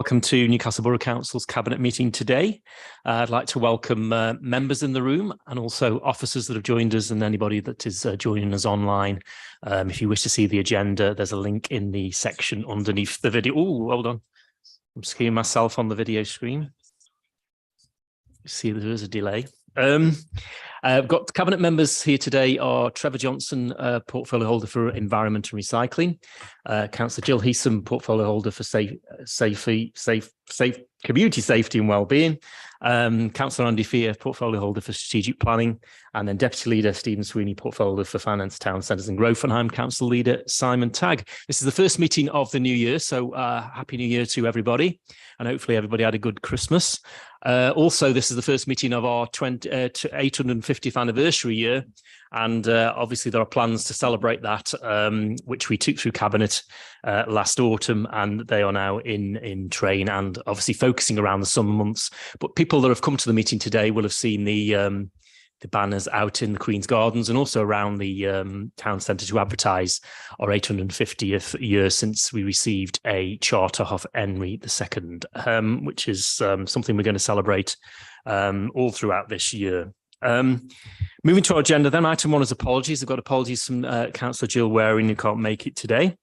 Welcome to Newcastle Borough Council's Cabinet meeting today. I'd like to welcome members in the room and also officers that have joined us and anybody that is joining us online. If you wish to see the agenda, there's a link in the section underneath the video. Oh, hold on. I'm seeing myself on the video screen. See, there is a delay. I've got cabinet members here today are Trevor Johnson, portfolio holder for Environment and Recycling, Councillor Jill Heason, portfolio holder for Community Safety and Wellbeing, Councillor Andy Fear, portfolio holder for Strategic Planning, and then Deputy Leader Stephen Sweeney, portfolio for Finance, Town Centres and Growth, and I'm Council Leader Simon Tagg. This is the first meeting of the new year, so Happy New Year to everybody, and hopefully everybody had a good Christmas. Also, this is the first meeting of our 850th anniversary year, and obviously there are plans to celebrate that, which we took through Cabinet last autumn, and they are now in train and obviously focusing around the summer months. But people that have come to the meeting today will have seen the banners out in the Queen's Gardens and also around the town centre to advertise our 850th year since we received a charter of Henry II, which is something we're going to celebrate all throughout this year. Moving to our agenda then, item 1 is apologies. I've got apologies from Councillor Jill Waring who can't make it today.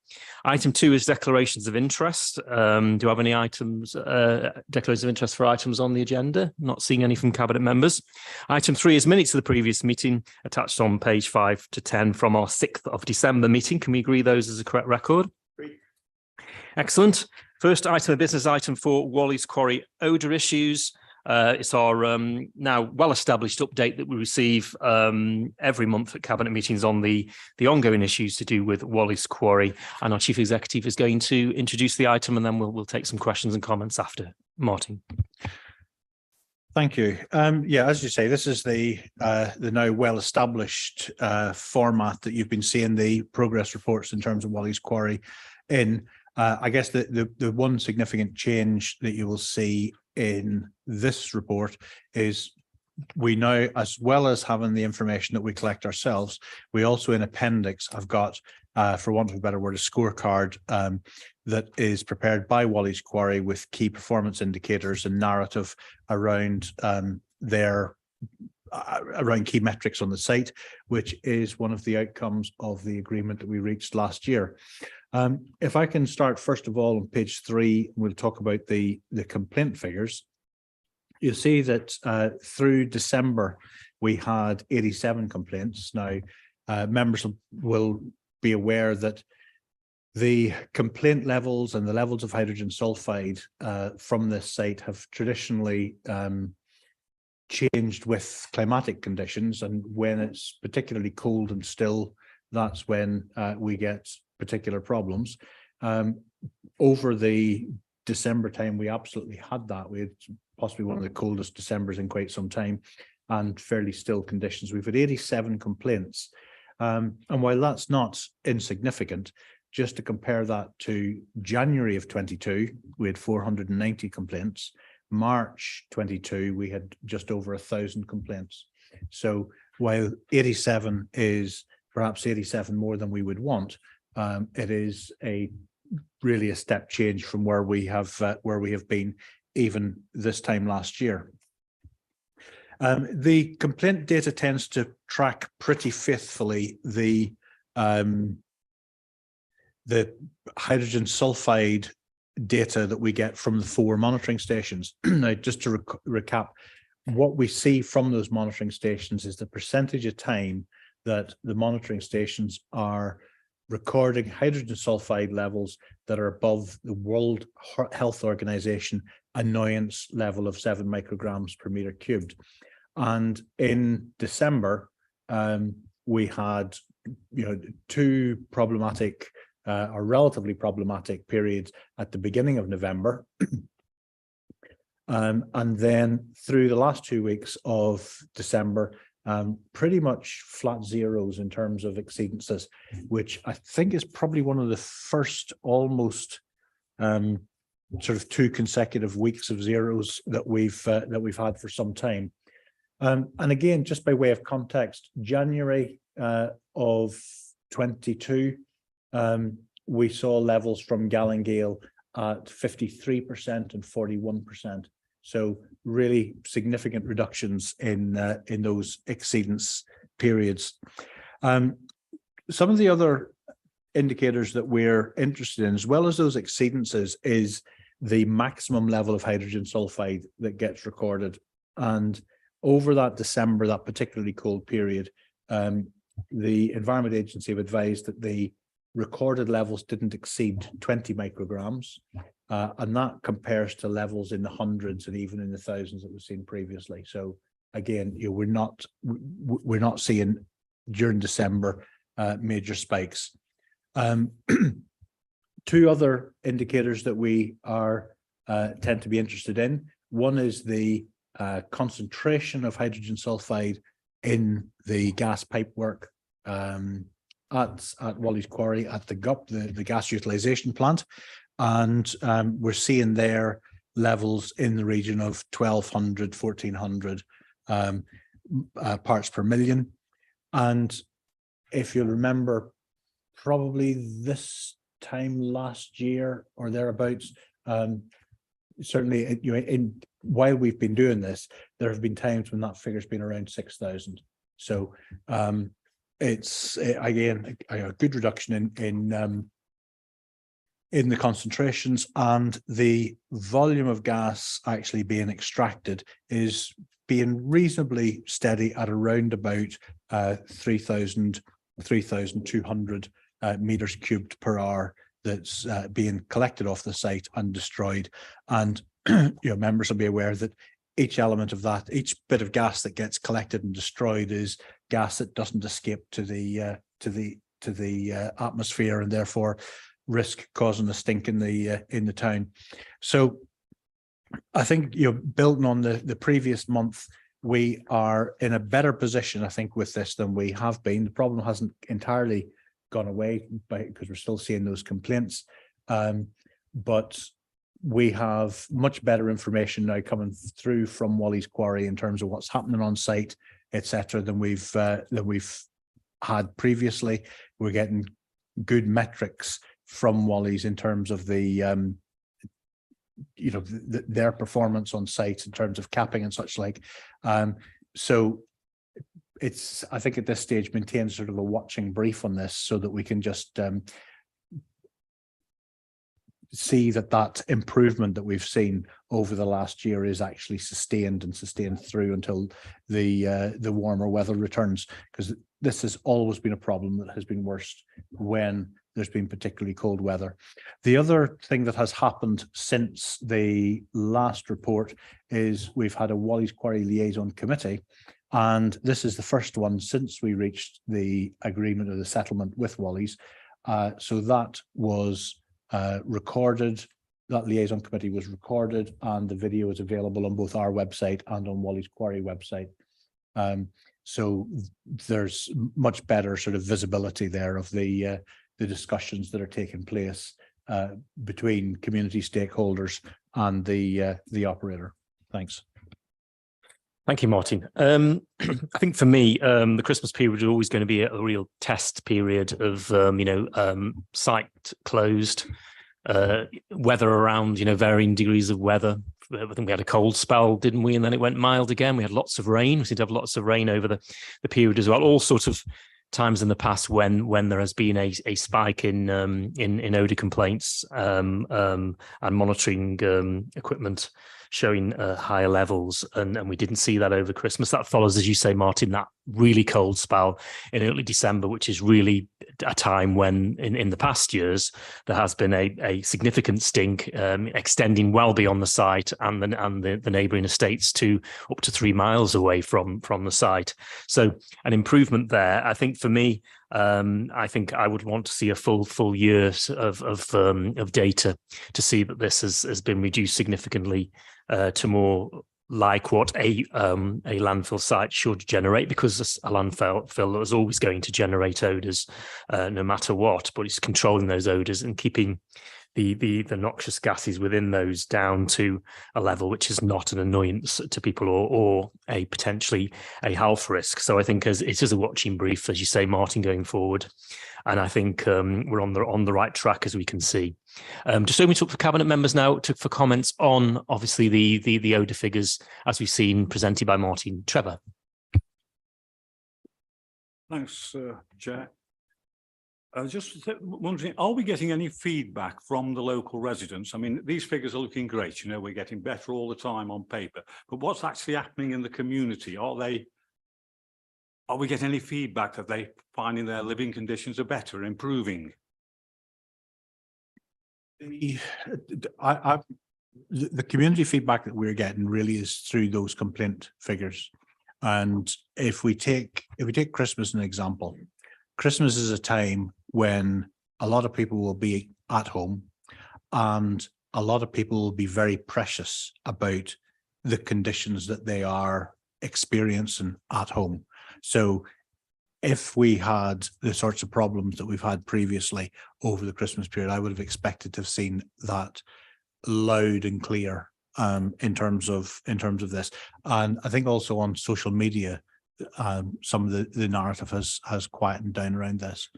Item 2 is declarations of interest. Do you have any items, declarations of interest for items on the agenda? Not seeing any from cabinet members. Item 3 is minutes of the previous meeting attached on page 5 to 10 from our 6th of December meeting. Can we agree those as a correct record? Great. Excellent. First item of business, item 4, Walleys Quarry odour issues. It's our now well-established update that we receive every month at cabinet meetings on the ongoing issues to do with Walleys Quarry, and our chief executive is going to introduce the item, and then we'll take some questions and comments after. Martin. Thank you. Yeah, as you say, this is the now well-established format that you've been seeing the progress reports in terms of Walleys Quarry in. I guess the one significant change that you will see in this report is we now, as well as having the information that we collect ourselves, we also in appendix have got, for want of a better word, a scorecard that is prepared by Walleys Quarry with key performance indicators and narrative around around key metrics on the site, which is one of the outcomes of the agreement that we reached last year. If I can start first of all on page 3, we'll talk about the complaint figures. You'll see that through December we had 87 complaints. Now, members will be aware that the complaint levels and the levels of hydrogen sulfide from this site have traditionally changed with climatic conditions, and when it's particularly cold and still, that's when we get particular problems. Over the December time, we absolutely had that. We had possibly one of the coldest Decembers in quite some time and fairly still conditions. We've had 87 complaints. And while that's not insignificant, just to compare that to January of 22, we had 490 complaints. March 22, we had just over 1,000 complaints. So while 87 is perhaps 87 more than we would want, it is really a step change from where we have been even this time last year. The complaint data tends to track pretty faithfully the hydrogen sulfide data that we get from the 4 monitoring stations. Now, just to recap, what we see from those monitoring stations is the percentage of time that the monitoring stations are recording hydrogen sulfide levels that are above the World Health Organization annoyance level of 7 micrograms per meter cubed. And in December, we had 2 problematic or relatively problematic periods at the beginning of November. And then through the last 2 weeks of December, pretty much flat zeros in terms of exceedances, which I think is probably one of the first almost sort of 2 consecutive weeks of zeros that we've had for some time. And again, just by way of context, January of 22, we saw levels from Gallingale at 53% and 41%. So really significant reductions in those exceedance periods. Some of the other indicators that we're interested in, as well as those exceedances, is the maximum level of hydrogen sulfide that gets recorded. And over that December, that particularly cold period, the Environment Agency have advised that the recorded levels didn't exceed 20 micrograms, and that compares to levels in the hundreds and even in the thousands that we've seen previously. So again, we're not seeing during December major spikes. Two other indicators that we tend to be interested in. One is the concentration of hydrogen sulfide in the gas pipework at Walleys Quarry at the GUP, the gas utilization plant, and we're seeing their levels in the region of 1,200, 1,400 parts per million. And if you remember, probably this time last year or thereabouts, certainly while we've been doing this, there have been times when that figure's been around 6,000. So it's again a good reduction in the concentrations, and the volume of gas actually being extracted is being reasonably steady at around about 3,200 meters cubed per hour that's being collected off the site and destroyed. And members will be aware that each element of that, each bit of gas that gets collected and destroyed, is gas that doesn't escape to the atmosphere, and therefore risk causing a stink in the town. So I think, building on the previous month, we are in a better position, I think, with this than we have been. The problem hasn't entirely gone away because we're still seeing those complaints, but we have much better information now coming through from Walleys Quarry in terms of what's happening on site, etc., than we've had previously. We're getting good metrics from Walleys in terms of the their performance on site in terms of capping and such like. So it's, I think at this stage, maintain sort of a watching brief on this so that we can just see that improvement that we've seen over the last year is actually sustained through until the warmer weather returns, because this has always been a problem that has been worse when there's been particularly cold weather. The other thing that has happened since the last report is we've had a Walleys Quarry Liaison Committee, and this is the first one since we reached the agreement or the settlement with Walleys. So that was recorded, that liaison committee was recorded, and the video is available on both our website and on Walleys Quarry website. So there's much better sort of visibility there of the discussions that are taking place between community stakeholders and the operator. Thanks. Thank you, Martin. I think for me, the Christmas period is always going to be a real test period of, site closed, weather around, varying degrees of weather. I think we had a cold spell, didn't we? And then it went mild again. We had lots of rain. We seem to have lots of rain over the period as well. All sorts of times in the past when there has been a spike in odour complaints and monitoring equipment showing higher levels, and we didn't see that over Christmas. That follows, as you say, Martin, that really cold spell in early December, which is really a time when in the past years there has been a significant stink extending well beyond the site and the neighbouring estates to up to 3 miles away from the site. So an improvement there. I think for me, I think I would want to see a full year of data to see that this has been reduced significantly to more like what a landfill site should generate, because a landfill is always going to generate odours no matter what, but it's controlling those odours and keeping the noxious gases within those down to a level which is not an annoyance to people or a potentially a health risk. So I think as it is a watching brief, as you say, Martin, going forward. And I think we're on the right track, as we can see. Just opening up for cabinet members now for comments on obviously the odour figures as we've seen presented by Martin. Trevor. Thanks, Chair. I was just wondering, are we getting any feedback from the local residents? I mean, these figures are looking great. You know, we're getting better all the time on paper. But what's actually happening in the community? Are we getting any feedback that they finding their living conditions are better, improving? The community feedback that we're getting really is through those complaint figures. And if we take Christmas as an example, Christmas is a time when a lot of people will be at home and a lot of people will be very precious about the conditions that they are experiencing at home. So if we had the sorts of problems that we've had previously over the Christmas period, I would have expected to have seen that loud and clear in terms of this. And I think also on social media, some of the narrative has quietened down around this.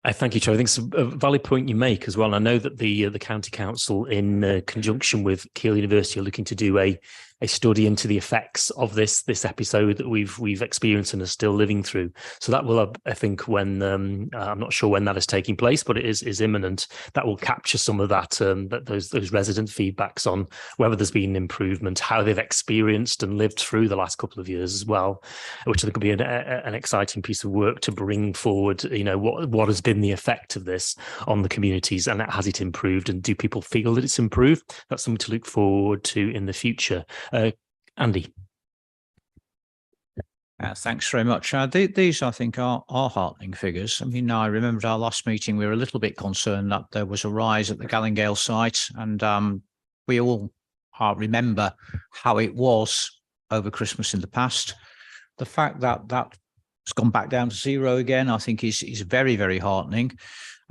I thank you, Joe. I think it's a valid point you make as well. I know that the County Council, in conjunction with Keele University, are looking to do a study into the effects of this episode that we've experienced and are still living through. So that will, I think, when I'm not sure when that is taking place, but it is imminent. That will capture some of that those resident feedbacks on whether there's been an improvement, how they've experienced and lived through the last couple of years as well, which I think will be an exciting piece of work to bring forward. You know, what has been the effect of this on the communities, and has it improved, and do people feel that it's improved? That's something to look forward to in the future. Andy. Thanks very much. These, I think, are heartening figures. I mean, I remember our last meeting, we were a little bit concerned that there was a rise at the Gallingale site, and we all remember how it was over Christmas in the past. The fact that that's gone back down to zero again, I think is very, very heartening.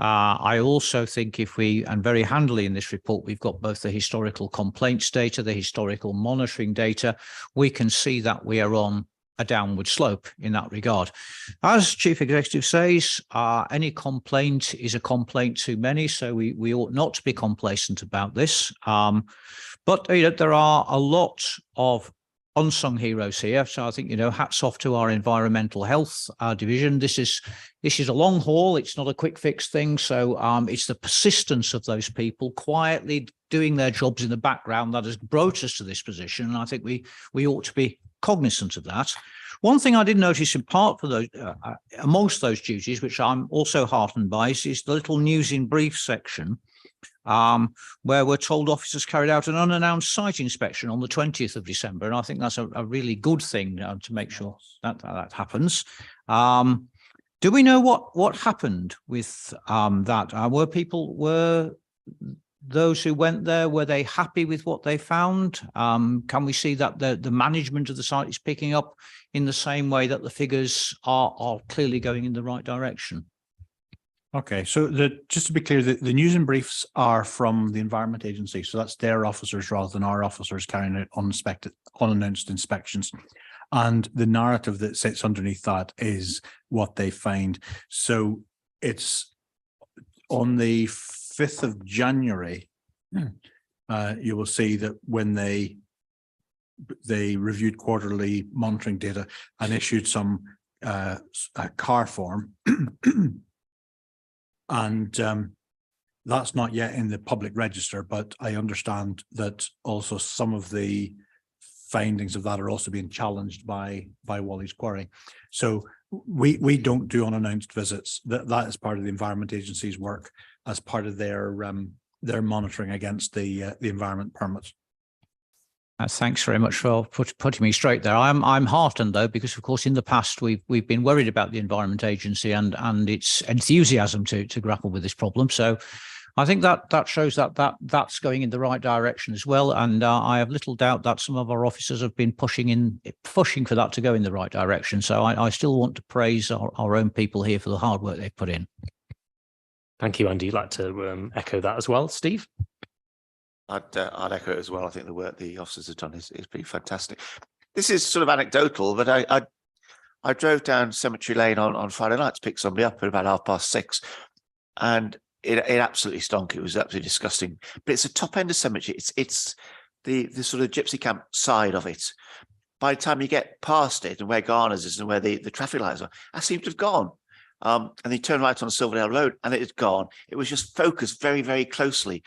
I also think and very handily in this report, we've got both the historical complaints data, the historical monitoring data. We can see that we are on a downward slope in that regard. As Chief Executive says, any complaint is a complaint too many, so we ought not to be complacent about this. But you know, there are a lot of unsung heroes here. So I think, you know, hats off to our environmental health division. This is a long haul. It's not a quick fix thing. So it's the persistence of those people quietly doing their jobs in the background that has brought us to this position. And I think we ought to be cognizant of that. One thing I did notice in part for those amongst those duties, which I'm also heartened by, is the little news in brief section, where we're told officers carried out an unannounced site inspection on the 20th of December. And I think that's a really good thing to make sure that happens. Do we know what happened with that? Were those who went there, were they happy with what they found? Can we see that the management of the site is picking up in the same way that the figures are clearly going in the right direction? Okay, so just to be clear, the news and briefs are from the Environment Agency, so that's their officers rather than our officers carrying out unannounced inspections. And the narrative that sits underneath that is what they find. So it's on the 5th of January, you will see that when they reviewed quarterly monitoring data and issued some a car form. And that's not yet in the public register, but I understand that also some of the findings of that are also being challenged by Walleys Quarry. So we don't do unannounced visits. That is part of the Environment Agency's work as part of their monitoring against the environment permits. Thanks very much for putting me straight there. I'm heartened though, because of course in the past we've been worried about the Environment Agency and its enthusiasm to grapple with this problem. So I think that shows that's going in the right direction as well. And I have little doubt that some of our officers have been pushing for that to go in the right direction. So I still want to praise our own people here for the hard work they've put in. Thank you, Andy. You'd like to echo that as well, Steve? I'd echo it as well. I think the work the officers have done is pretty fantastic. This is sort of anecdotal, but I drove down Cemetery Lane on Friday night to pick somebody up at about 6:30, and it absolutely stunk. It was absolutely disgusting. But it's a top end of cemetery. It's the sort of gypsy camp side of it. By the time you get past it and where Garner's is and where the traffic lights are, I seem to have gone. And they turned right on Silverdale Road and it had gone. It was just focused very, very closely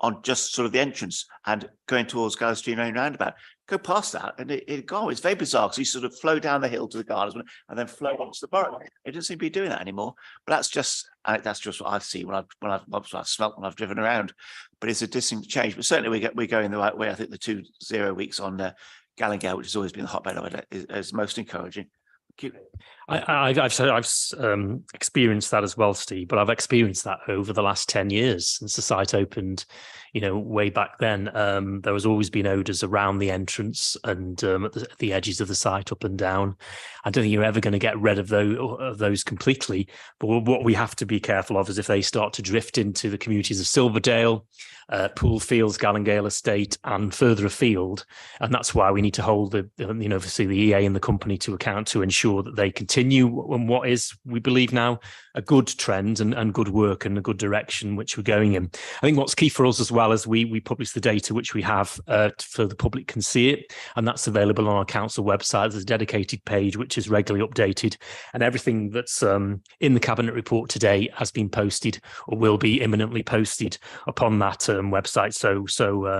on just sort of the entrance and going towards Gallows Street Main Roundabout. Go past that and it had gone. It's very bizarre because you sort of flow down the hill to the Garners and then flow onto the Borough. It doesn't seem to be doing that anymore. But that's just what I see when I've smelt when I've driven around. But it's a distinct change. But certainly we're going the right way. I think the 2-0 weeks on Gallingale, which has always been the hotbed of it, is most encouraging. I've experienced that as well, Steve, but I've experienced that over the last 10 years since the site opened, way back then. There has always been odours around the entrance and at the edges of the site, up and down. I don't think you're ever going to get rid of those completely, but what we have to be careful of is if they start to drift into the communities of Silverdale, Poole Fields, Gallingale Estate, and further afield, and that's why we need to hold obviously the EA and the company to account to ensure that they continue on what is, we believe now, a good trend and good work and a good direction which we're going in. I think what's key for us as well is we publish the data which we have so the public can see it, and that's available on our council website. There's a dedicated page which is regularly updated, and everything that's in the cabinet report today has been posted or will be imminently posted upon that website, so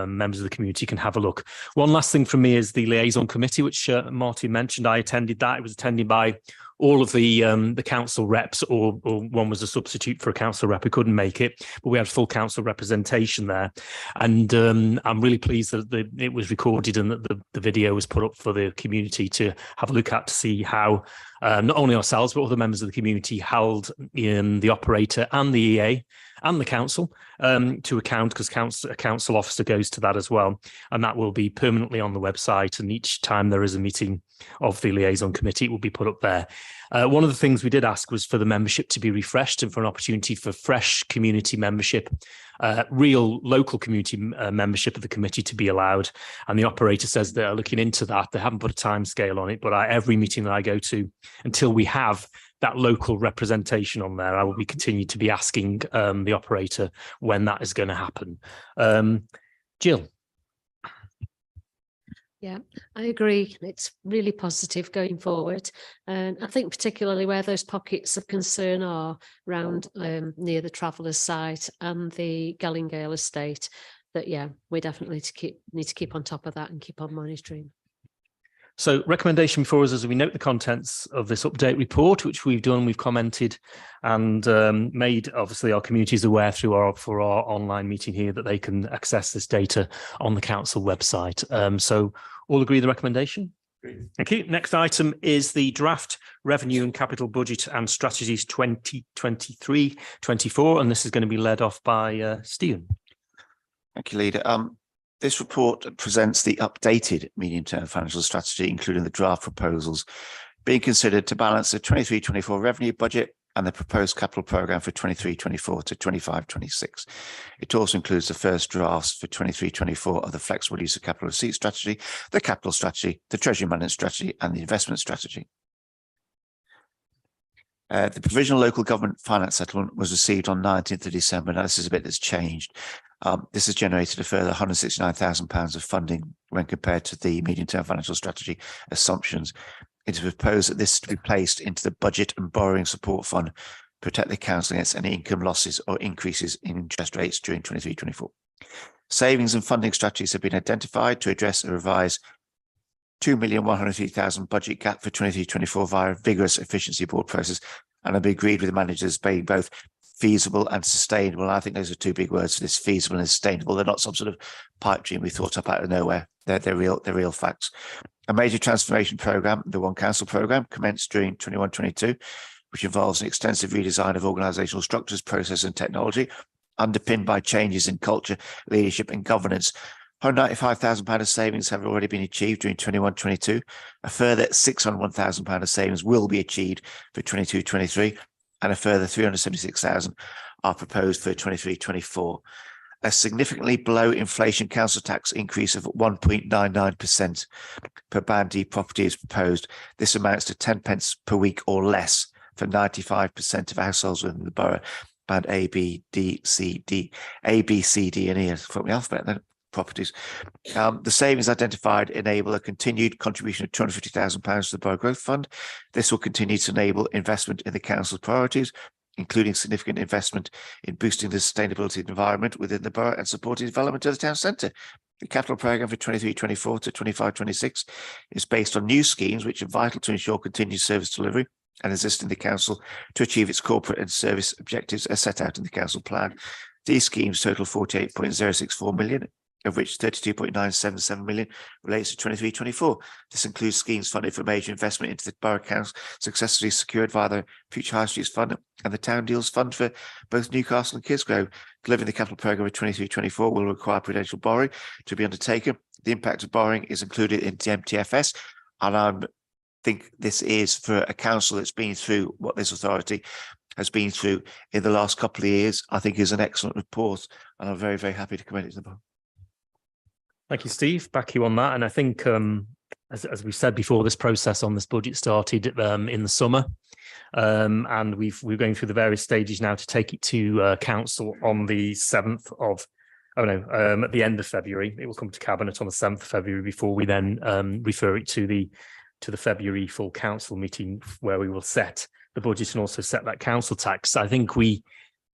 members of the community can have a look. One last thing from me is the liaison committee, which Martin mentioned. I attended that. It was attended by all of the council reps, or one was a substitute for a council rep who couldn't make it, but we had full council representation there. And I'm really pleased that it was recorded and that the video was put up for the community to have a look at, to see how not only ourselves but other members of the community held the operator and the EA and the council to account, because a council officer goes to that as well, and that will be permanently on the website, and each time there is a meeting of the liaison committee it will be put up there. One of the things we did ask was for the membership to be refreshed and for an opportunity for fresh community membership, real local community membership of the committee to be allowed, and the operator says they're looking into that. They haven't put a time scale on it, but every meeting that I go to, until we have that local representation on there, I will be continue to be asking the operator when that is going to happen. Jill. Yeah, I agree. It's really positive going forward. And I think particularly where those pockets of concern are around near the Travellers site and the Gallingale estate, that, yeah, we definitely need to keep on top of that and keep on monitoring. So recommendation for us as we note the contents of this update report, which we've done, we've commented and made obviously our communities aware through our online meeting here that they can access this data on the council website. So all agree the recommendation? Great. Thank you. Next item is the draft revenue and capital budget and strategies 2023-24, and this is going to be led off by Stephen. Thank you, Leader. This report presents the updated medium-term financial strategy, including the draft proposals being considered to balance the 23-24 revenue budget and the proposed capital programme for 23-24 to 25-26. It also includes the first drafts for 23-24 of the flexible use of capital receipt strategy, the capital strategy, the treasury management strategy, and the investment strategy. The provisional local government finance settlement was received on 19th of December. Now, this is a bit that's changed. This has generated a further £169,000 of funding when compared to the medium-term financial strategy assumptions. It is proposed that this to be placed into the budget and borrowing support fund, protect the council against any income losses or increases in interest rates during 23-24. Savings and funding strategies have been identified to address a revised £2,103,000 budget gap for 23-24 via a vigorous efficiency board process, and have been agreed with the managers being both feasible and sustainable. And I think those are two big words for this: feasible and sustainable. They're not some sort of pipe dream we thought up out of nowhere. They're real facts. A major transformation programme, the One Council programme, commenced during 21-22, which involves an extensive redesign of organisational structures, process and technology, underpinned by changes in culture, leadership and governance. £195,000 of savings have already been achieved during 21-22. A further £601,000 of savings will be achieved for 22-23. and a further 376,000 are proposed for 23-24. A significantly below inflation council tax increase of 1.99% per Band D property is proposed. This amounts to 10 pence per week or less for 95% of households within the borough. Band A, B, D, C, D, A, B, C, D, and E, from the alphabet then, properties. The savings identified enable a continued contribution of £250,000 to the Borough Growth Fund. This will continue to enable investment in the council's priorities, including significant investment in boosting the sustainability of the environment within the borough and supporting development of the town centre. The capital programme for 23-24 to 25-26 is based on new schemes which are vital to ensure continued service delivery and assisting the council to achieve its corporate and service objectives as set out in the council plan. These schemes total 48.064 million, of which 32.977 million relates to 23-24. This includes schemes funded for major investment into the Borough Council, successfully secured via the Future High Streets Fund and the Town Deals Fund for both Newcastle and Kidsgrove. Delivering the capital programme of 23-24 will require prudential borrowing to be undertaken. The impact of borrowing is included in the MTFS, and I think this is for a council that's been through what this authority has been through in the last couple of years. I think is an excellent report, and I'm very, very happy to commend it to the Borough. Thank you, Steve. Back you on that. And I think, as we said before, this process on this budget started in the summer. And we're going through the various stages now to take it to council on the 7th of, at the end of February. It will come to cabinet on the 7th of February before we then refer it to the February full council meeting, where we will set the budget and also set that council tax. I think we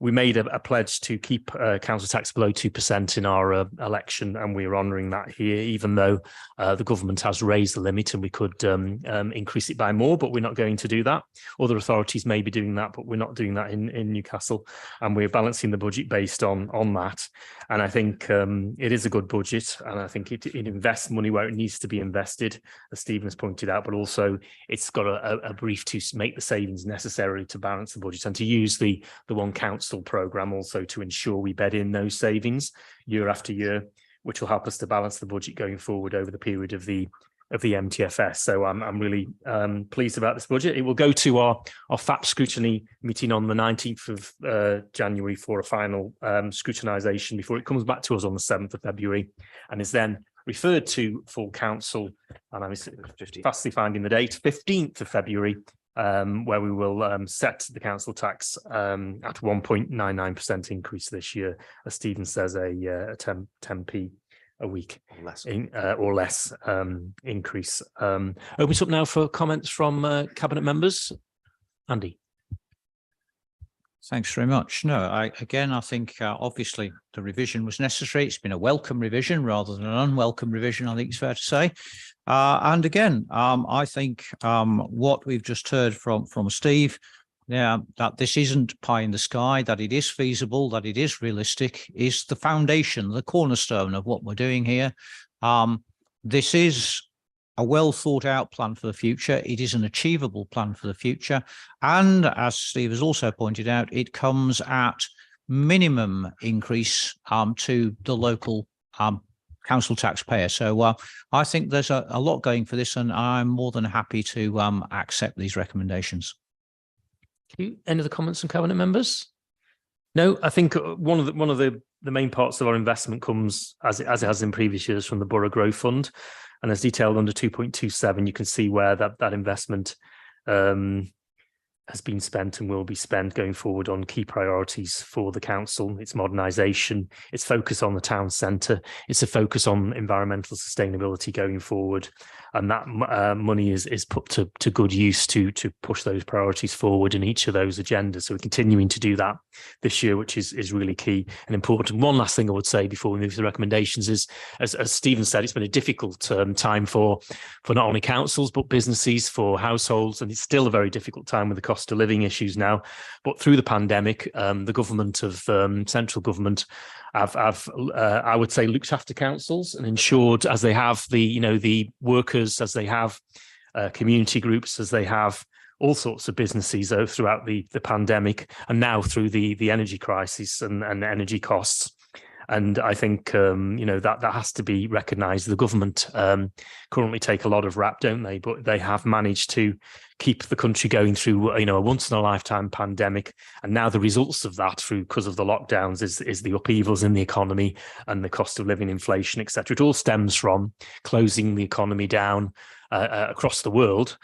made a pledge to keep council tax below 2% in our election, and we're honouring that here, even though the government has raised the limit and we could increase it by more, but we're not going to do that. Other authorities may be doing that, but we're not doing that in Newcastle, and we're balancing the budget based on that. And I think it is a good budget, and I think it invests money where it needs to be invested, as Stephen has pointed out, but also it's got a brief to make the savings necessary to balance the budget and to use the one council programme also to ensure we bed in those savings year after year, which will help us to balance the budget going forward over the period of the MTFS. So I'm really pleased about this budget. It will go to our FAP scrutiny meeting on the 19th of January for a final scrutinisation before it comes back to us on the 7th of February and is then referred to full council. And I'm fastly finding the date, 15th of February, where we will set the council tax at 1.99% increase this year, as Stephen says, a 10p a week or less increase. Opens up now for comments from cabinet members. Andy. Thanks very much. No, I think obviously the revision was necessary. It's been a welcome revision rather than an unwelcome revision, I think it's fair to say. And again, I think what we've just heard from Steve, that this isn't pie in the sky, that it is feasible, that it is realistic, is the foundation, the cornerstone of what we're doing here. This is a well thought out plan for the future. It is an achievable plan for the future. And as Steve has also pointed out, it comes at minimum increase to the local council taxpayer. So I think there's a lot going for this, and I'm more than happy to accept these recommendations. Any other comments from cabinet members? No, I think one of the main parts of our investment comes, as it has in previous years, from the Borough Growth Fund. And as detailed under 2.27, you can see where that investment has been spent and will be spent going forward on key priorities for the council. Its modernisation, its focus on the town centre, it's a focus on environmental sustainability going forward. And that money is put to good use to push those priorities forward in each of those agendas. So we're continuing to do that this year, which is really key and important. One last thing I would say before we move to the recommendations is, as Stephen said, it's been a difficult time for not only councils, but businesses, for households. And it's still a very difficult time with the cost of living issues now. But through the pandemic, the government of central government have I would say looked after councils and ensured, as they have the workers, as they have community groups, as they have all sorts of businesses throughout the pandemic, and now through the energy crisis and energy costs. And I think, that has to be recognised. The government currently take a lot of rap, don't they? But they have managed to keep the country going through, a once-in-a-lifetime pandemic. And now the results of that, because of the lockdowns, is the upheavals in the economy and the cost of living, inflation, etc. It all stems from closing the economy down across the world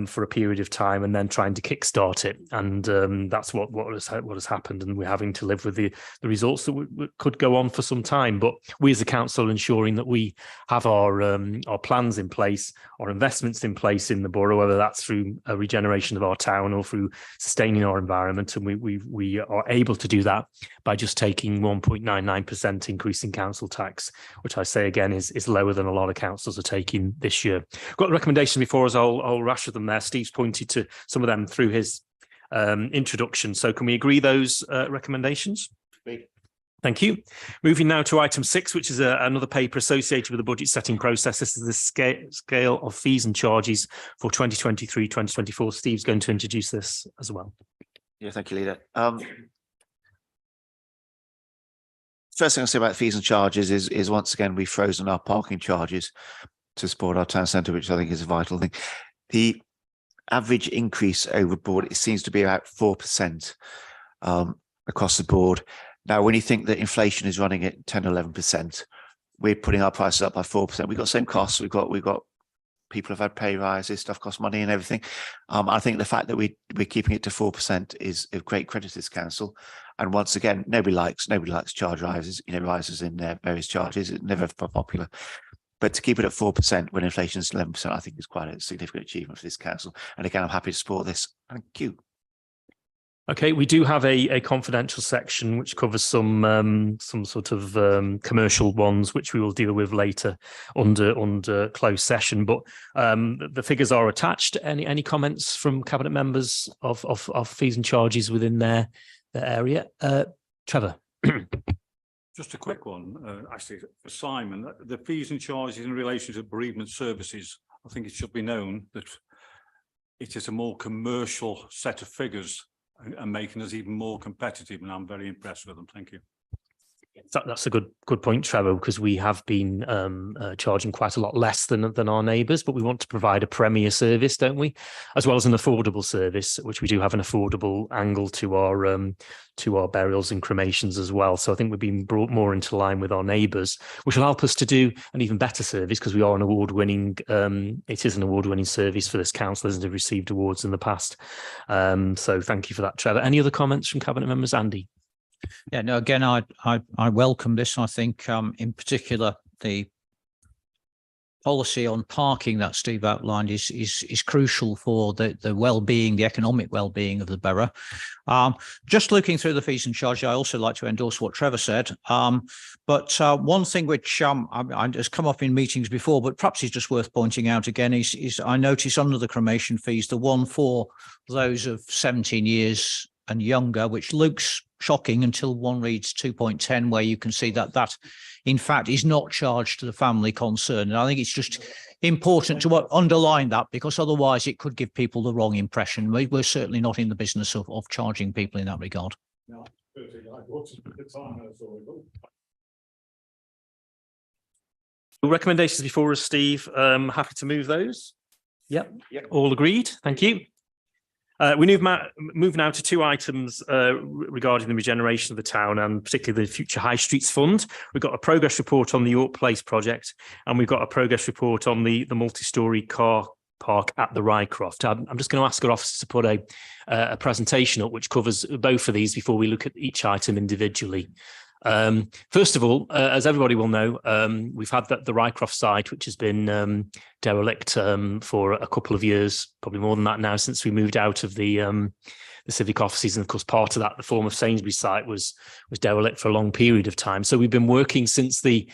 for a period of time, and then trying to kickstart it. And that's what has happened, and we're having to live with the results that could go on for some time. But we as a council ensuring that we have our plans in place, our investments in place in the borough, whether that's through a regeneration of our town or through sustaining our environment, and we are able to do that by just taking 1.99% increase in council tax, which I say again is lower than a lot of councils are taking this year. Got the recommendations before us. I'll rush them there. Steve's pointed to some of them through his introduction. So can we agree those recommendations? Thank you. Moving now to item 6, which is another paper associated with the budget setting process. This is the scale of fees and charges for 2023-2024. Steve's going to introduce this as well. Yeah, thank you, Leader. First thing I'll say about fees and charges is once again, we've frozen our parking charges to support our town centre, which I think is a vital thing. The average increase overboard, it seems to be about 4% across the board. Now, when you think that inflation is running at 10, 11%, we're putting our prices up by 4%. We've got the same costs. We've got people have had pay rises, stuff costs money and everything. I think the fact that we're keeping it to 4% is of great credit to this council. And once again, nobody likes charge rises, rises in various charges. It's never popular. But to keep it at 4% when inflation is 11%, I think is quite a significant achievement for this council. And again, I'm happy to support this. Thank you. Okay, we do have a confidential section which covers some sort of commercial ones, which we will deal with later under closed session. But the figures are attached. Any comments from cabinet members of fees and charges within their area? Trevor. Just a quick one, actually, for Simon. The fees and charges in relation to bereavement services, I think it should be known that it is a more commercial set of figures and making us even more competitive, and I'm very impressed with them. Thank you. That's a good point, Trevor, because we have been charging quite a lot less than our neighbours, but we want to provide a premier service, don't we? As well as an affordable service, which we do have an affordable angle to our burials and cremations as well. So I think we're being brought more into line with our neighbours, which will help us to do an even better service, because we are an award-winning. It is an award-winning service for this council, hasn't it? Received awards in the past. So thank you for that, Trevor. Any other comments from cabinet members? Andy. Yeah, no, again, I welcome this. I think in particular, the policy on parking that Steve outlined is crucial for the well-being, the economic well-being of the borough. Just looking through the fees and charges, I also like to endorse what Trevor said. But one thing which has come up in meetings before, but perhaps is just worth pointing out again, is I notice under the cremation fees, the one for those of 17 years and younger, which looks shocking until one reads 2.10, where you can see that in fact is not charged to the family concerned. And I think it's just important to underline that, because otherwise it could give people the wrong impression. We're certainly not in the business of charging people in that regard. Recommendations before us, Steve. Happy to move those. Yep. All agreed. Thank you. We move now to 2 items regarding the regeneration of the town, and particularly the Future High Streets Fund. We've got a progress report on the York Place project, and we've got a progress report on the multi-storey car park at the Rycroft. I'm just going to ask our officers to put a presentation up which covers both of these before we look at each item individually. First of all, as everybody will know, we've had the Rycroft site, which has been derelict for a couple of years, probably more than that now, since we moved out of the civic offices. And of course, part of that, the former Sainsbury's site, was derelict for a long period of time. So we've been working since the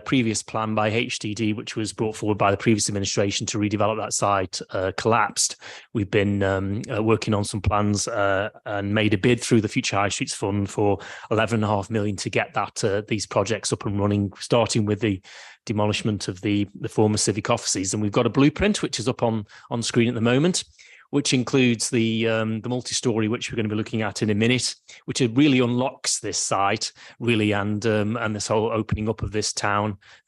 previous plan by HDD, which was brought forward by the previous administration to redevelop that site, collapsed. We've been working on some plans and made a bid through the Future High Streets Fund for 11.5 million to get these projects up and running, starting with the demolishment of the former civic offices. And we've got a blueprint, which is up on screen at the moment. which includes the multi-storey, which we're going to be looking at in a minute, which really unlocks this site, really, and this whole opening up of this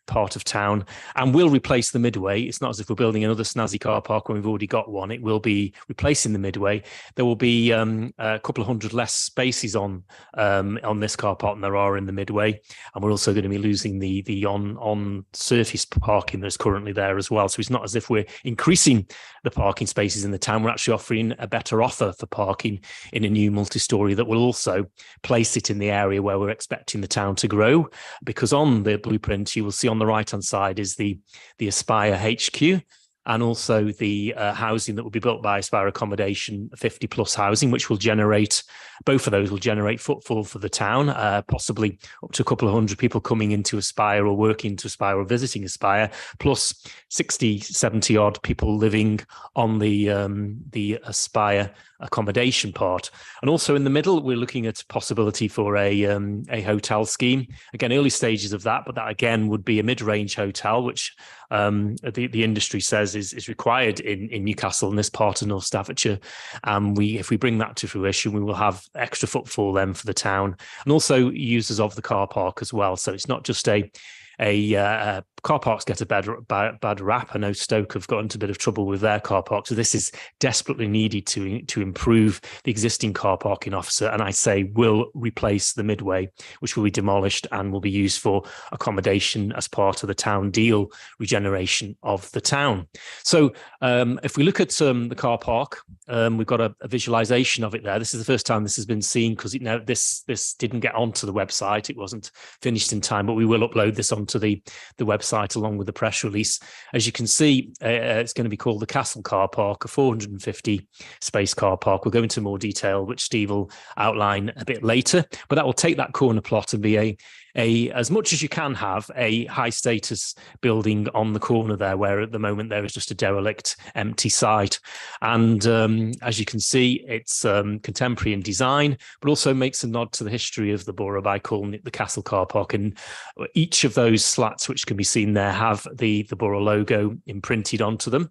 part of town, and will replace the Midway. It's not as if we're building another snazzy car park when we've already got one. It will be replacing the Midway. There will be a couple of hundred less spaces on this car park than there are in the Midway, and we're also going to be losing the on surface parking that's currently there as well. So it's not as if we're increasing the parking spaces in the town. We're actually offering a better offer for parking in a new multi-storey that will also place it in the area where we're expecting the town to grow, because on the blueprint you will see on the right-hand side is the Aspire HQ, and also the housing that will be built by Aspire Accommodation, 50 plus housing, which will generate, both of those will generate footfall for the town, possibly up to a couple of hundred people coming into Aspire or working to Aspire or visiting Aspire, plus 60, 70 odd people living on the Aspire accommodation part. And also in the middle, we're looking at possibility for a hotel scheme. Again, early stages of that, but that again would be a mid-range hotel, which the industry says is required in Newcastle and this part of North Staffordshire. If we bring that to fruition, we will have extra footfall then for the town, and also users of the car park as well. So it's not just a car parks get a bad rap. I know Stoke have got into a bit of trouble with their car park, so this is desperately needed to improve the existing car parking officer, and I say will replace the Midway, which will be demolished and will be used for accommodation as part of the town deal regeneration of the town. So if we look at the car park, we've got a visualization of it there. This is the first time this has been seen, because this didn't get onto the website. It wasn't finished in time, but we will upload this onto the website along with the press release. As you can see, it's going to be called the Castle Car Park, a 450 space car park. We'll go into more detail, which Steve will outline a bit later, but that will take that corner plot and be as much as you can have a high status building on the corner there, where at the moment there is just a derelict empty site. And as you can see, it's contemporary in design, but also makes a nod to the history of the borough by calling it the Castle Car Park. And each of those slats, which can be seen there, have the borough logo imprinted onto them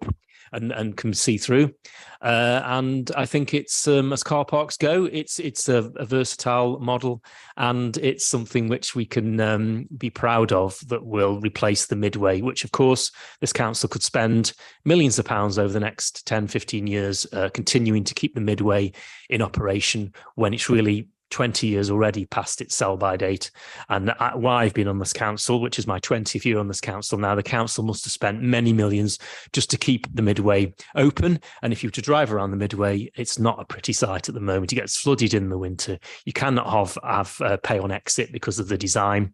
and can see through. And I think it's, as car parks go, it's a versatile model, and it's something which we can be proud of, that will replace the Midway, which of course this council could spend millions of pounds over the next 10, 15 years continuing to keep the Midway in operation, when it's really 20 years already past its sell-by date. And while I've been on this council, which is my 20th year on this council now, the council must have spent many millions just to keep the Midway open. And if you were to drive around the Midway, it's not a pretty sight at the moment. It gets flooded in the winter. You cannot have pay on exit because of the design.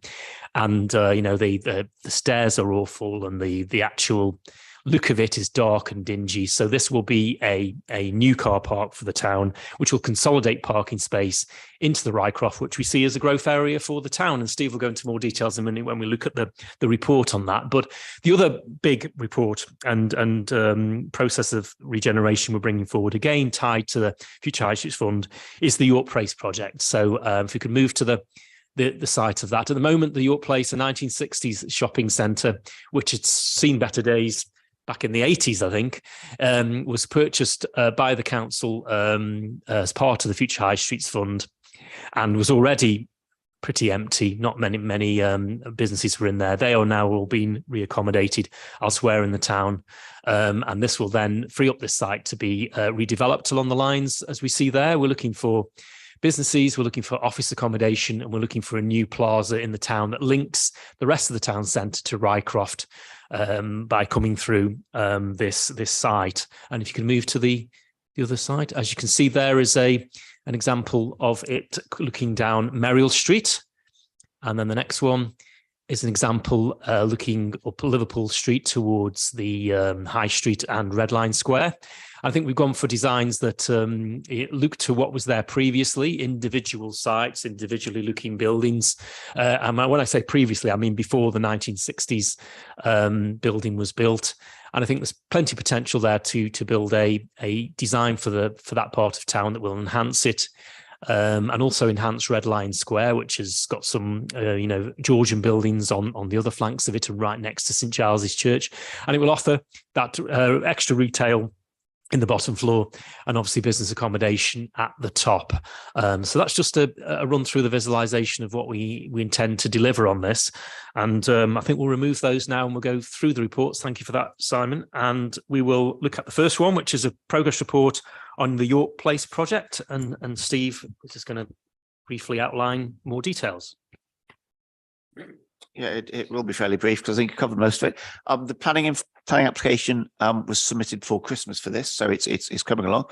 And, the stairs are awful, and the actual look of it is dark and dingy. So this will be a new car park for the town, which will consolidate parking space into the Rycroft, which we see as a growth area for the town. And Steve will go into more details in a minute when we look at the report on that. But the other big report and process of regeneration we're bringing forward, again tied to the Future High Streets Fund, is the York Place project. So if we could move to the site of that. At the moment, the York Place, a 1960s shopping centre, which had seen better days back in the 80s, I think, was purchased by the council as part of the Future High Streets Fund, and was already pretty empty. Not many businesses were in there. They are now all being reaccommodated elsewhere in the town. And this will then free up this site to be redeveloped along the lines as we see there. We're looking for businesses, we're looking for office accommodation, and we're looking for a new plaza in the town that links the rest of the town centre to Rycroft by coming through this site. And if you can move to the other side, as you can see, there is an example of it looking down Merrill Street. And then the next one is an example looking up Liverpool Street towards the High Street and Red Line Square. I think we've gone for designs that look to what was there previously, individual sites, individually looking buildings. And when I say previously, I mean before the 1960s building was built. And I think there's plenty of potential there to build a design for that part of town that will enhance it. And also enhance Red Line Square, which has got some, Georgian buildings on the other flanks of it and right next to St Giles's Church. And it will offer that extra retail in the bottom floor, and obviously business accommodation at the top. So that's just a run through the visualization of what we intend to deliver on this. And I think we'll remove those now and we'll go through the reports. Thank you for that, Simon. And we will look at the first one, which is a progress report on the York Place project. And Steve is just going to briefly outline more details. Yeah, it will be fairly brief because I think you covered most of it. The planning application was submitted before Christmas for this, so it's coming along.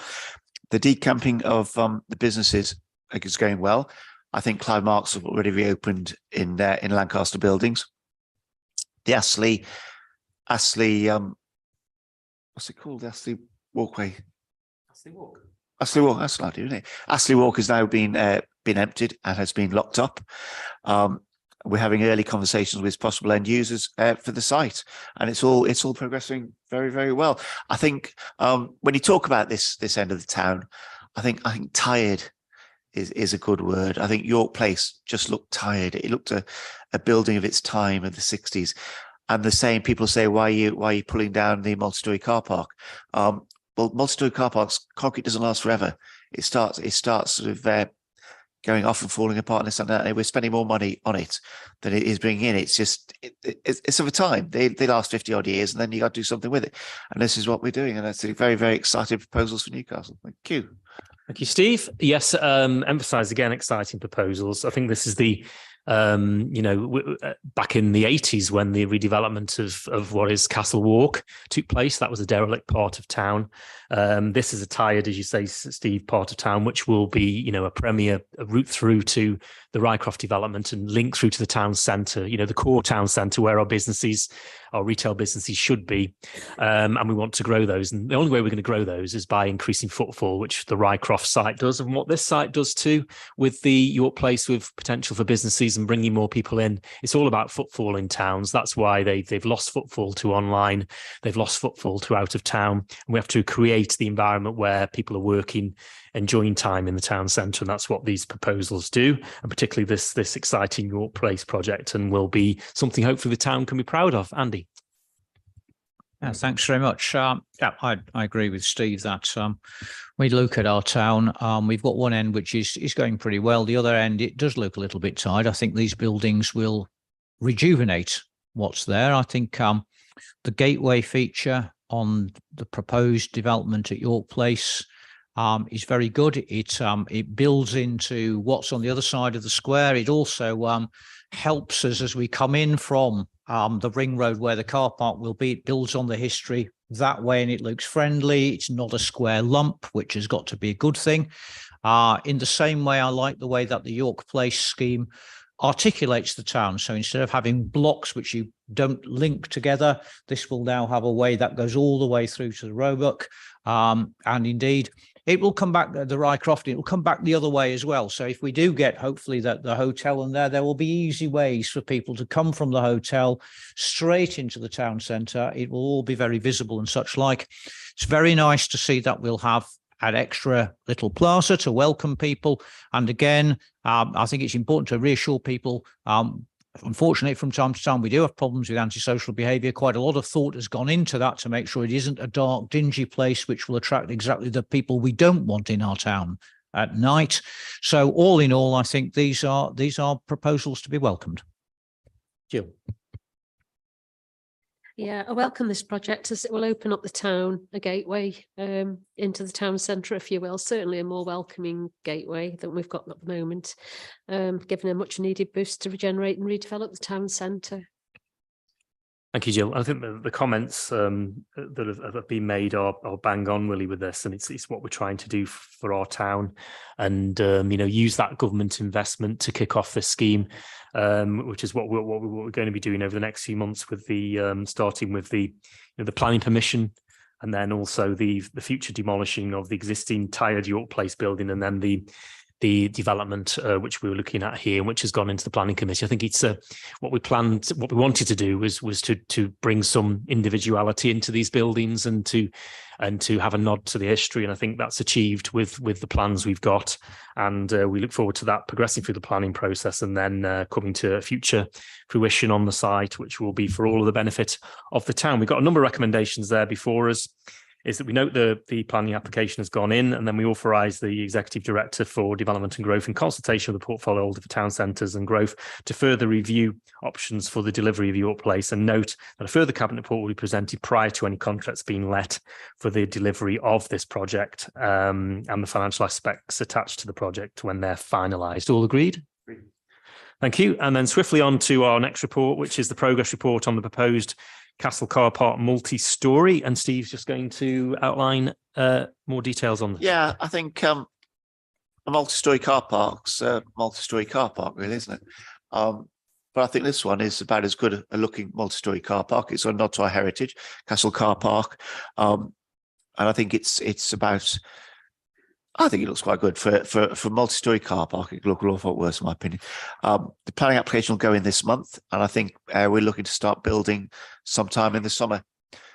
The decamping of the businesses is going well. I think Clive Marks have already reopened in Lancaster buildings. The Astley, what's it called? The Astley Walkway. Astley Walk. That's lovely, isn't it? Astley Walk has now been emptied and has been locked up. We're having early conversations with possible end users for the site, and it's all progressing very, very well. I think when you talk about this end of the town, I think tired is a good word. I think York Place just looked tired. It looked a building of its time of the 60s. And the same people say, why are you pulling down the multi-storey car park? Well, multi-storey car parks, concrete doesn't last forever. It starts sort of going off and falling apart, and we're spending more money on it than it is bringing in. It's just it's of a time. They last 50 odd years, and then you got to do something with it. And this is what we're doing, and that's very, very exciting proposals for Newcastle. Thank you. Thank you, Steve. Yes, emphasise again, exciting proposals. I think this is the back in the 80s when the redevelopment of what is Castle Walk took place. That was a derelict part of town. This is a tired, as you say, Steve, part of town, which will be, a premier route through to the Rycroft development and link through to the town centre, the core town centre where our retail businesses should be. And we want to grow those. And the only way we're going to grow those is by increasing footfall, which the Rycroft site does. And what this site does too, with the York Place, with potential for businesses and bringing more people in, it's all about footfall in towns. That's why they've lost footfall to online. They've lost footfall to out of town. And we have to create the environment where people are working, enjoying time in the town centre, and that's what these proposals do, and particularly this exciting York Place project, and will be something hopefully the town can be proud of. Andy. Yeah, thanks very much. I agree with Steve that we look at our town. We've got one end which is going pretty well. The other end, it does look a little bit tired. I think these buildings will rejuvenate what's there. I think the gateway feature on the proposed development at York Place is very good. It builds into what's on the other side of the square. It also helps us as we come in from the ring road where the car park will be. It builds on the history that way, and it looks friendly. It's not a square lump, which has got to be a good thing. In the same way, I like the way that the York Place scheme articulates the town. So instead of having blocks which you don't link together, this will now have a way that goes all the way through to the Roebuck. And indeed, it will come back, the Rycroft, it will come back the other way as well. So if we do get, hopefully, that the hotel and there will be easy ways for people to come from the hotel straight into the town centre. It will all be very visible and such like. It's very nice to see that we'll have an extra little plaza to welcome people. And again, I think it's important to reassure people. Unfortunately, from time to time, we do have problems with antisocial behaviour. Quite a lot of thought has gone into that to make sure it isn't a dark, dingy place which will attract exactly the people we don't want in our town at night. So all in all, I think these are proposals to be welcomed. Jill. Yeah, I welcome this project as it will open up the town, a gateway into the town centre, if you will, certainly a more welcoming gateway than we've got at the moment, giving a much needed boost to regenerate and redevelop the town centre. Thank you, Jill. I think the comments that have been made are bang on really with this, and it's what we're trying to do for our town, and use that government investment to kick off this scheme, which is what we're going to be doing over the next few months with the starting with the planning permission, and then also the future demolishing of the existing tired York Place building, and then the development which we were looking at here, which has gone into the planning committee. I think it's what we wanted to do was to bring some individuality into these buildings and to have a nod to the history, and I think that's achieved with the plans we've got, and we look forward to that progressing through the planning process and then coming to a future fruition on the site, which will be for all of the benefit of the town. We've got a number of recommendations there before us. is that we note the planning application has gone in, and then we authorise the Executive Director for Development and Growth in consultation with the portfolio holder for town centres and growth to further review options for the delivery of York Place, and note that a further cabinet report will be presented prior to any contracts being let for the delivery of this project, and the financial aspects attached to the project when they're finalised. All agreed? Thank you. And then swiftly on to our next report, which is the progress report on the proposed Castle Car Park multi-storey, and Steve's just going to outline more details on this. Yeah, I think a multi-storey car park's a multi-storey car park, really, isn't it? But I think this one is about as good a looking multi-storey car park. It's a nod to our heritage, Castle Car Park, and I think it's about. I think it looks quite good for multi-storey car park. It look a awful lot worse, in my opinion. The planning application will go in this month, and I think we're looking to start building sometime in the summer,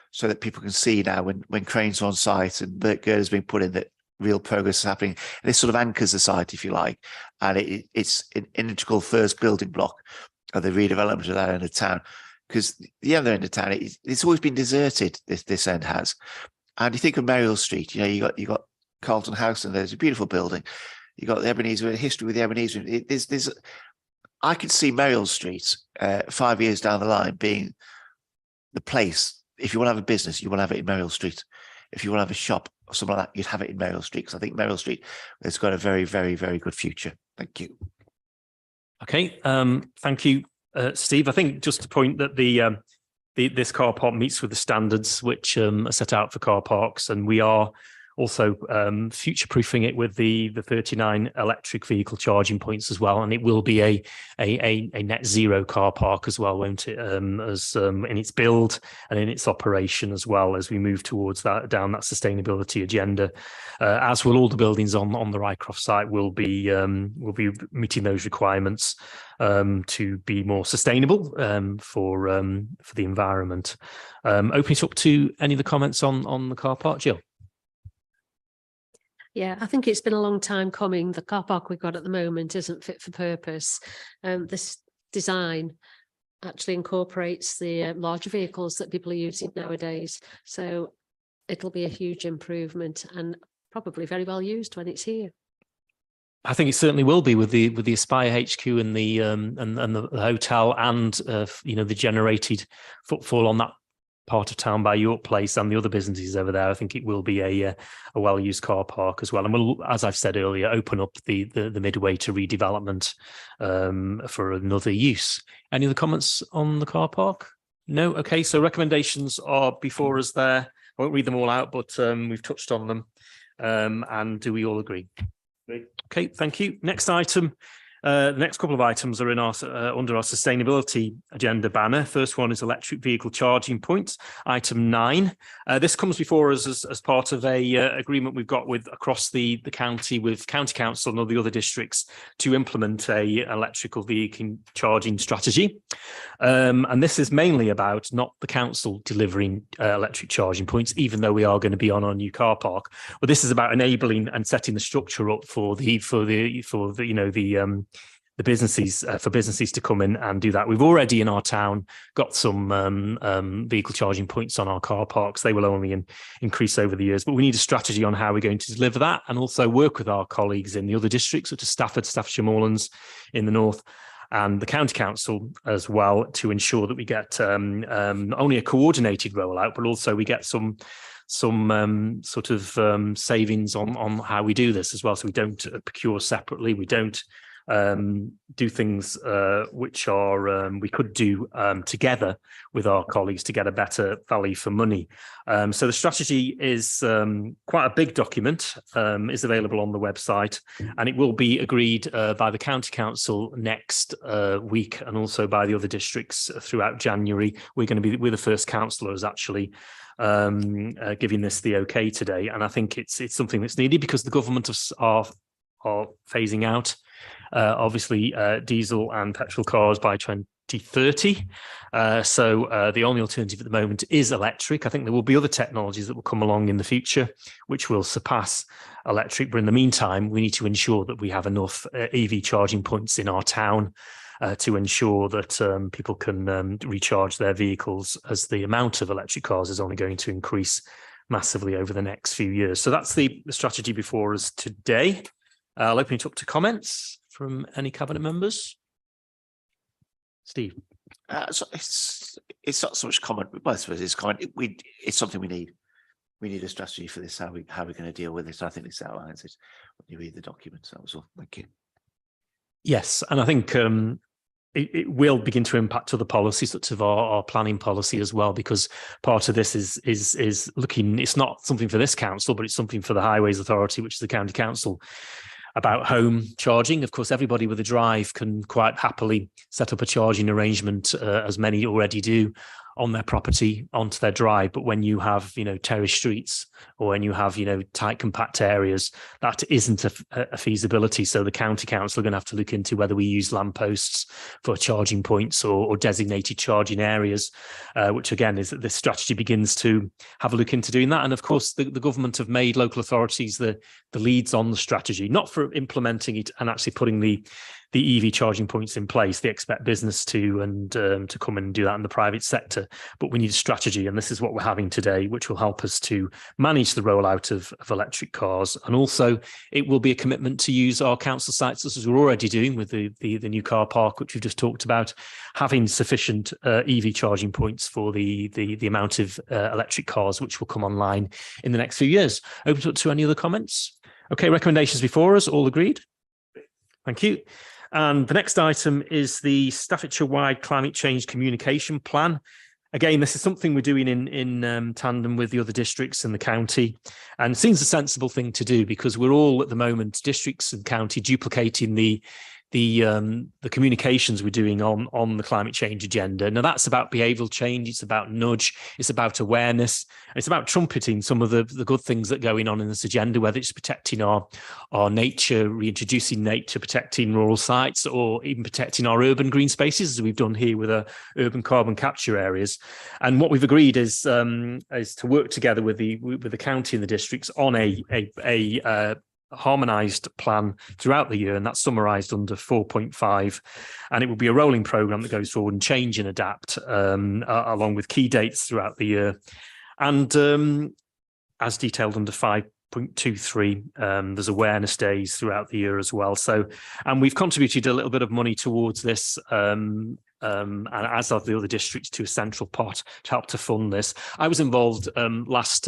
so that people can see now when cranes are on site and the girder has been put in, that real progress is happening. And this sort of anchors the site, if you like, and it's an integral first building block of the redevelopment of that end of town. Because the other end of town, it's always been deserted. This end has, and you think of Merrill Street. You know, you got Carlton House, and there's a beautiful building. You got the Ebenezer, history with the Ebenezer. I could see Merrill Street 5 years down the line being the place. If you want to have a business, you want to have it in Merrill Street. If you want to have a shop or something like that, you'd have it in Merrill Street, because I think Merrill Street has got a very, very, very good future. Thank you. Okay, thank you, Steve. I think just to point that this car park meets with the standards which are set out for car parks, and we are also future-proofing it with the 39 electric vehicle charging points as well, and it will be a net zero car park as well, won't it? As in its build and in its operation as well, as we move towards that sustainability agenda. As will all the buildings on the Rycroft site will be meeting those requirements to be more sustainable for the environment. Opening it up to any of the comments on the car park, Jill. Yeah, I think it's been a long time coming. The car park we've got at the moment isn't fit for purpose. This design actually incorporates the larger vehicles that people are using nowadays. So it'll be a huge improvement and probably very well used when it's here. I think it certainly will be with the Aspire HQ and the hotel, and the generated footfall on that part of town by York Place and the other businesses over there. I think it will be a well-used car park as well, and we'll, as I've said earlier, open up the midway to redevelopment for another use. Any other comments on the car park? No. Okay, so recommendations are before us there. I won't read them all out, but we've touched on them. And do we all agree? Okay, thank you. Next item. The next couple of items are in our under our sustainability agenda banner. First one is electric vehicle charging points, item 9. This comes before us as part of a agreement we've got with across the county with County Council and all the other districts to implement a electrical vehicle charging strategy. And this is mainly about not the council delivering electric charging points, even though we are going to be on our new car park. But this is about enabling and setting the structure up for the businesses for businesses to come in and do that. We've already in our town got some vehicle charging points on our car parks. They will only increase over the years, but we need a strategy on how we're going to deliver that, and also work with our colleagues in the other districts, such as Stafford, Staffordshire Moorlands in the north, and the County Council as well, to ensure that we get only a coordinated rollout, but also we get some sort of savings on how we do this as well. So we don't procure separately. We don't do things which are we could do together with our colleagues to get a better value for money. So the strategy is quite a big document, is available on the website, and it will be agreed by the County Council next week, and also by the other districts throughout January. We're going to be with the first councillors actually giving this the okay today, and I think it's something that's needed because the government are phasing out obviously diesel and petrol cars by 2030. So the only alternative at the moment is electric. I think there will be other technologies that will come along in the future which will surpass electric, but in the meantime we need to ensure that we have enough EV charging points in our town to ensure that people can recharge their vehicles, as the amount of electric cars is only going to increase massively over the next few years. So that's the strategy before us today. I'll open it up to comments from any cabinet members. Steve. So it's not so much comment, but both of us is comment. It's something we need. We need a strategy for this. How we're going to deal with it. I think this outlines it when you read the documents. That was all. Thank you. Yes, and I think it will begin to impact other policies, such as our planning policy as well, because part of this is looking. It's not something for this council, but it's something for the Highways Authority, which is the county council, about home charging. Of course, everybody with a drive can quite happily set up a charging arrangement, as many already do, on their property onto their drive. But when you have, terrace streets, or when you have, tight, compact areas, that isn't a feasibility. So the county council are going to have to look into whether we use lampposts for charging points or designated charging areas, which again is that this strategy begins to have a look into doing that. And of course, the government have made local authorities the leads on the strategy, not for implementing it and actually putting the EV charging points in place. They expect business to come in and do that in the private sector, but we need a strategy, and this is what we're having today, which will help us to manage the rollout of electric cars. And also it will be a commitment to use our council sites, as we're already doing with the new car park, which we've just talked about, having sufficient EV charging points for the amount of electric cars which will come online in the next few years. Open up to any other comments? Okay, recommendations before us, all agreed? Thank you. And the next item is the Staffordshire-wide climate change communication plan. Again, this is something we're doing in tandem with the other districts and the county, and it seems a sensible thing to do, because we're all at the moment, districts and county, duplicating the communications we're doing on the climate change agenda. Now, that's about behavioural change, it's about nudge, it's about awareness, it's about trumpeting some of the good things that are going on in this agenda, whether it's protecting our nature, reintroducing nature, protecting rural sites, or even protecting our urban green spaces, as we've done here with our urban carbon capture areas. And what we've agreed is to work together with the county and the districts on a harmonised plan throughout the year, and that's summarised under 4.5, and it will be a rolling programme that goes forward and change and adapt along with key dates throughout the year. And as detailed under 5.23, there's awareness days throughout the year as well. So, and we've contributed a little bit of money towards this, and as of the other districts, to a central pot to help to fund this. I was involved last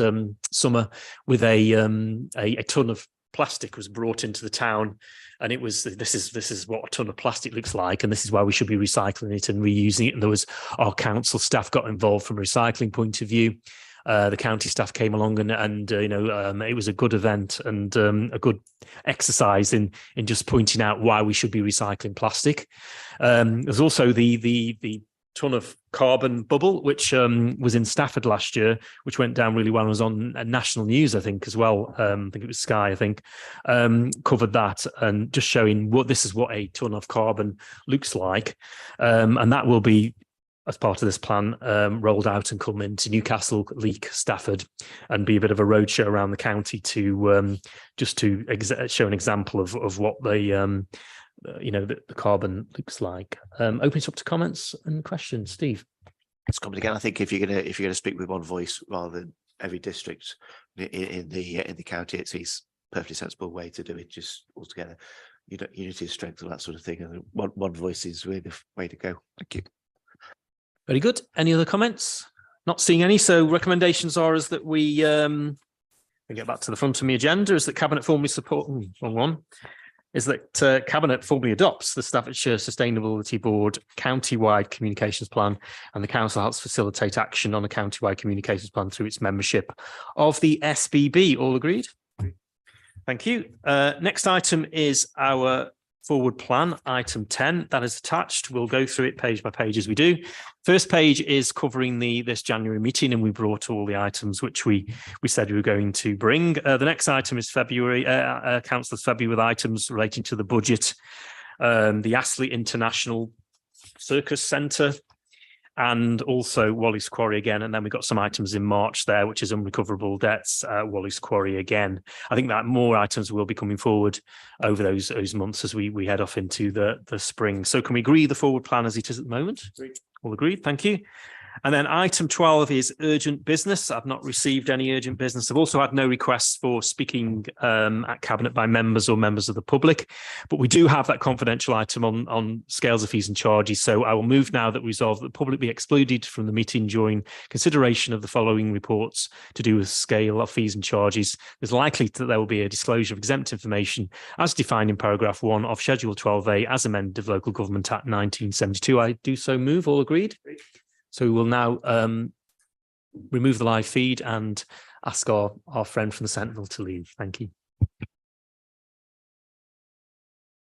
summer with a ton of plastic was brought into the town, and it was this is what a ton of plastic looks like, and this is why we should be recycling it and reusing it. And there was our council staff got involved from a recycling point of view. The county staff came along, and it was a good event and a good exercise in just pointing out why we should be recycling plastic. There's also the ton of carbon bubble, which was in Stafford last year, which went down really well and was on national news, I think, as well. I think it was Sky, I think, covered that, and just showing this is what a ton of carbon looks like. And that will be, as part of this plan, rolled out and come into Newcastle, Leek, Stafford, and be a bit of a roadshow around the county to just to show an example of what the carbon looks like. Open it up to comments and questions. Steve. It's coming again. I think if you're gonna speak with one voice rather than every district in the county, it's a perfectly sensible way to do it. Just all together, unity is strength, all that sort of thing, and one voice is really the way to go. Thank you. Very good. Any other comments? Not seeing any. So recommendations are is that we get back to the front of the agenda. Is that Cabinet formally support? Wrong one. Is that Cabinet formally adopts the Staffordshire Sustainability Board county-wide communications plan, and the council helps facilitate action on a county-wide communications plan through its membership of the SBB. All agreed? Thank you. Next item is our forward plan, item 10, that is attached. We'll go through it page by page as we do. First page is covering this January meeting, and we brought all the items which we said we were going to bring. The next item is February, Councillor's February, with items relating to the budget, the Astley International Circus Centre, and also Walleys Quarry again. And then we've got some items in March there, which is unrecoverable debts, Walleys Quarry again. I think that more items will be coming forward over those months as we head off into the spring. So can we agree the forward plan as it is at the moment? Agreed. All agreed, thank you. And then item 12 is urgent business. I've not received any urgent business. I've also had no requests for speaking at Cabinet by members or members of the public, but we do have that confidential item on scales of fees and charges. So I will move now that we resolve that the public be excluded from the meeting during consideration of the following reports to do with scale of fees and charges. There's likely that there will be a disclosure of exempt information as defined in paragraph 1 of Schedule 12A as amended of Local Government Act 1972. I do so move. All agreed? So we will now remove the live feed and ask our friend from the Sentinel to leave. Thank you.